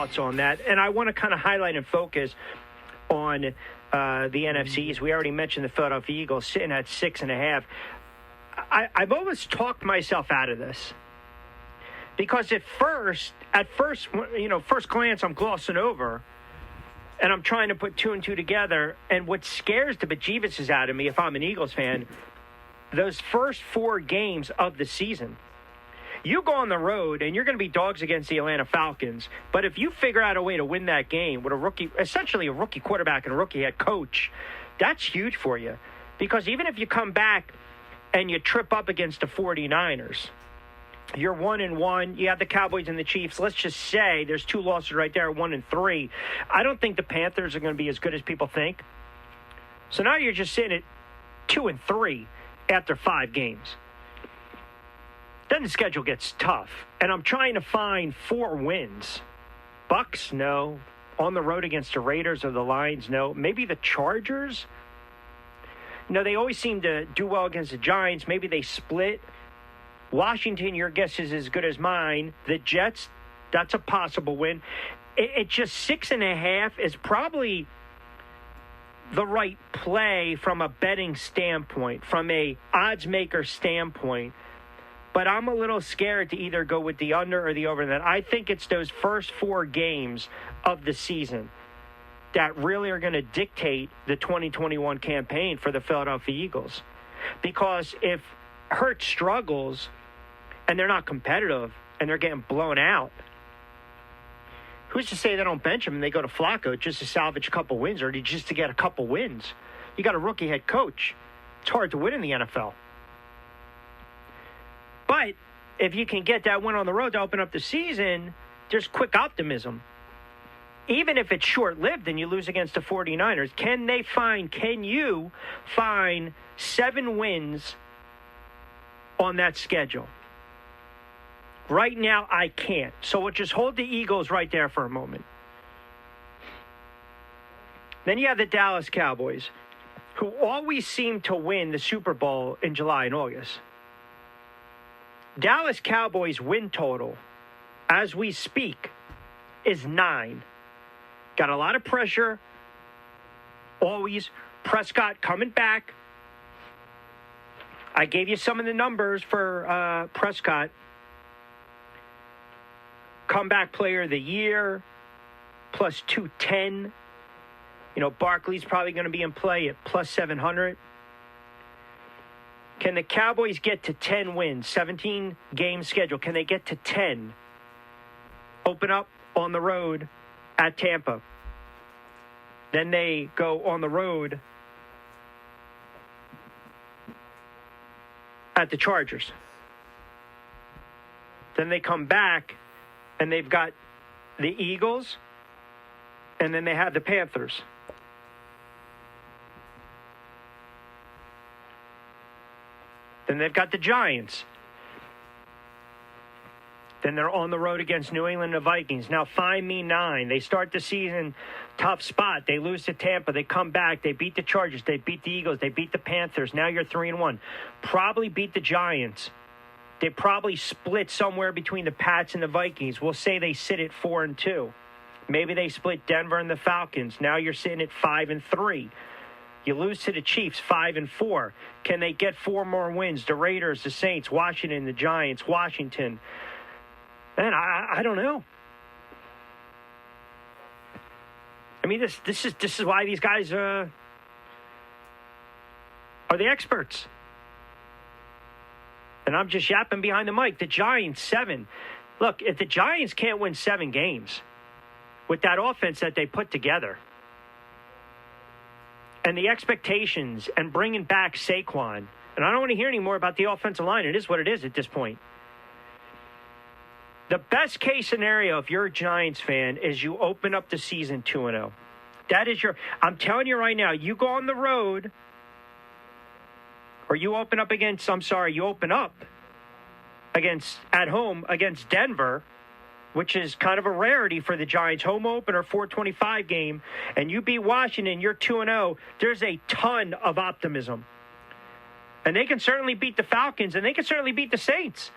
thoughts on that. And I want to kind of highlight and focus on the NFC East. We already mentioned the Philadelphia Eagles sitting at 6.5. I've always talked myself out of this because at first glance, I'm glossing over and I'm trying to put two and two together. And what scares the bejeebuses out of me, if I'm an Eagles fan, those first 4 games of the season. You go on the road and you're going to be dogs against the Atlanta Falcons. But if you figure out a way to win that game with essentially a rookie quarterback and a rookie head coach, that's huge for you. Because even if you come back and you trip up against the 49ers, you're 1-1. You have the Cowboys and the Chiefs. Let's just say there's 2 losses right there, 1-3. I don't think the Panthers are going to be as good as people think. So now you're just sitting at 2-3 after 5 games. Then the schedule gets tough, and I'm trying to find 4 wins. Bucks, no. On the road against the Raiders or the Lions, no. Maybe the Chargers. They always seem to do well against the Giants. Maybe they split. Washington, your guess is as good as mine. The Jets, that's a possible win. It just 6.5 is probably the right play from a betting standpoint, from a odds maker standpoint. But I'm a little scared to either go with the under or the over. That I think it's those first 4 games of the season that really are going to dictate the 2021 campaign for the Philadelphia Eagles. Because if Hurts struggles and they're not competitive and they're getting blown out, who's to say they don't bench him and they go to Flacco just to salvage a couple wins or just to get a couple wins? You got a rookie head coach. It's hard to win in the NFL. But if you can get that win on the road to open up the season, there's quick optimism. Even if it's short-lived and you lose against the 49ers, can you find 7 wins on that schedule? Right now, I can't. So we'll just hold the Eagles right there for a moment. Then you have the Dallas Cowboys, who always seem to win the Super Bowl in July and August. Dallas Cowboys win total, as we speak, is 9. Got a lot of pressure. Always. Prescott coming back. I gave you some of the numbers for Prescott. Comeback player of the year, plus 210. Barkley's probably going to be in play at plus 700. Can the Cowboys get to 10 wins, 17-game schedule? Can they get to 10? Open up on the road at Tampa. Then they go on the road at the Chargers. Then they come back, and they've got the Eagles, and then they have the Panthers. Then they've got the Giants. Then they're on the road against New England and the Vikings. Now, find me 9. They start the season tough spot. They lose to Tampa. They come back. They beat the Chargers. They beat the Eagles. They beat the Panthers. Now you're 3-1. Probably beat the Giants. They probably split somewhere between the Pats and the Vikings. We'll say they sit at 4-2. Maybe they split Denver and the Falcons. Now you're sitting at 5-3. You lose to the Chiefs, 5-4. Can they get 4 more wins? The Raiders, the Saints, Washington, the Giants, Washington. Man, I don't know. I mean, this is why these guys are the experts. And I'm just yapping behind the mic. The Giants, 7. Look, if the Giants can't win 7 games with that offense that they put together, and the expectations and bringing back Saquon, and I don't want to hear any more about the offensive line. It is what it is at this point. The best case scenario, if you're a Giants fan, is you open up the season 2-0. That is I'm telling you right now, you go on the road, or you open up at home against Denver, which is kind of a rarity for the Giants. Home opener, 425 game, and you beat Washington, you're 2-0. There's a ton of optimism. And they can certainly beat the Falcons, and they can certainly beat the Saints.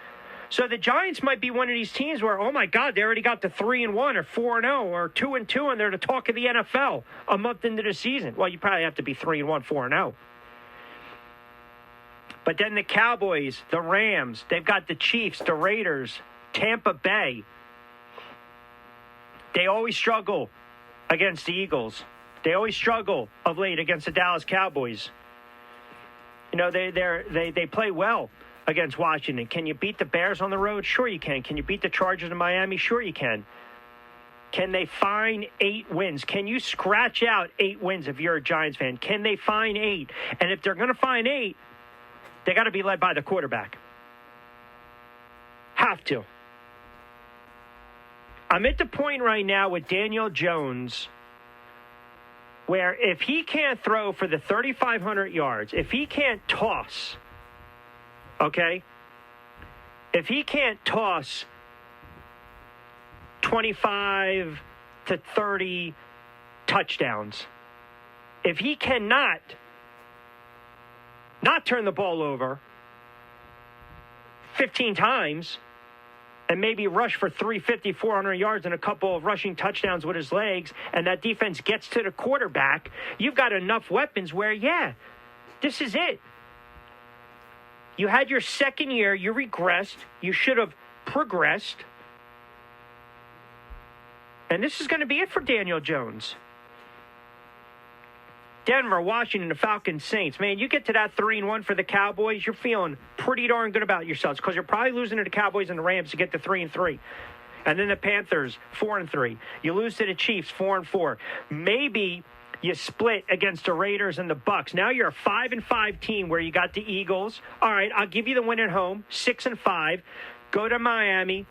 So the Giants might be one of these teams where, oh my God, they already got to 3-1 or 4-0 or 2-2, and they're the talk of the NFL a month into the season. Well, you probably have to be 3-1, 4-0. But then the Cowboys, the Rams, they've got the Chiefs, the Raiders, Tampa Bay. They always struggle against the Eagles. They always struggle of late against the Dallas Cowboys. You know, they play well against Washington. Can you beat the Bears on the road? Sure you can. Can you beat the Chargers in Miami? Sure you can. Can they find 8 wins? Can you scratch out 8 wins if you're a Giants fan? Can they find 8? And if they're going to find 8, they got to be led by the quarterback. Have to. I'm at the point right now with Daniel Jones where if he can't throw for the 3,500 yards, if he can't toss, okay, if he can't toss 25 to 30 touchdowns, if he cannot not turn the ball over 15 times and maybe rush for 350, 400 yards and a couple of rushing touchdowns with his legs, and that defense gets to the quarterback, you've got enough weapons where, yeah, this is it. You had your second year, you regressed, you should have progressed, and this is going to be it for Daniel Jones. Denver, Washington, the Falcons, Saints. Man, you get to that 3-1 for the Cowboys, you're feeling pretty darn good about yourselves because you're probably losing to the Cowboys and the Rams to get to 3-3. And then the Panthers, 4-3. You lose to the Chiefs, 4-4. Maybe you split against the Raiders and the Bucks. Now you're a 5-5 team where you got the Eagles. All right, I'll give you the win at home, 6-5. Go to Miami.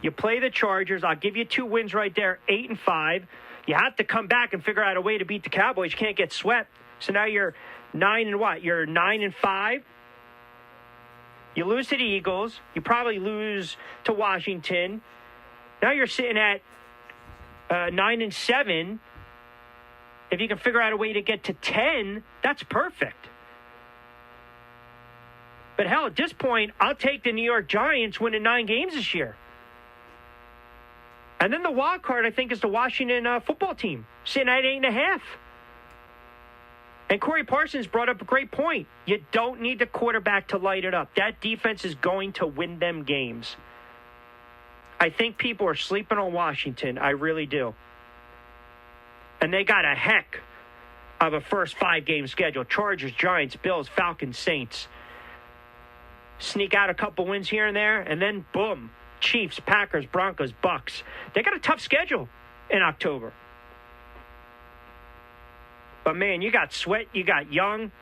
You play the Chargers. I'll give you 2 wins right there, 8-5. You have to come back and figure out a way to beat the Cowboys. You can't get swept. So now you're 9-what? You're 9-5. You lose to the Eagles. You probably lose to Washington. Now you're sitting at 9-7. If you can figure out a way to get to 10, that's perfect. But hell, at this point, I'll take the New York Giants winning 9 games this year. And then the wild card, I think, is the Washington football team, sitting at 8.5. And Corey Parsons brought up a great point. You don't need the quarterback to light it up. That defense is going to win them games. I think people are sleeping on Washington. I really do. And they got a heck of a first 5-game schedule. Chargers, Giants, Bills, Falcons, Saints. Sneak out a couple wins here and there, and then boom. Chiefs, Packers, Broncos, Bucks. They got a tough schedule in October. But, man, you got Sweat, you got Young.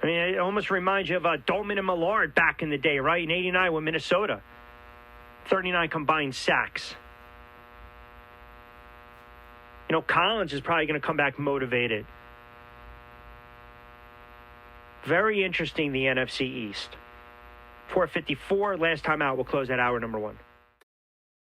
I mean, it almost reminds you of Dolman and Millard back in the day, right? In 89 with Minnesota. 39 combined sacks. You know, Collins is probably going to come back motivated. Very interesting, the NFC East. 4:54, last time out. We'll close at hour number 1.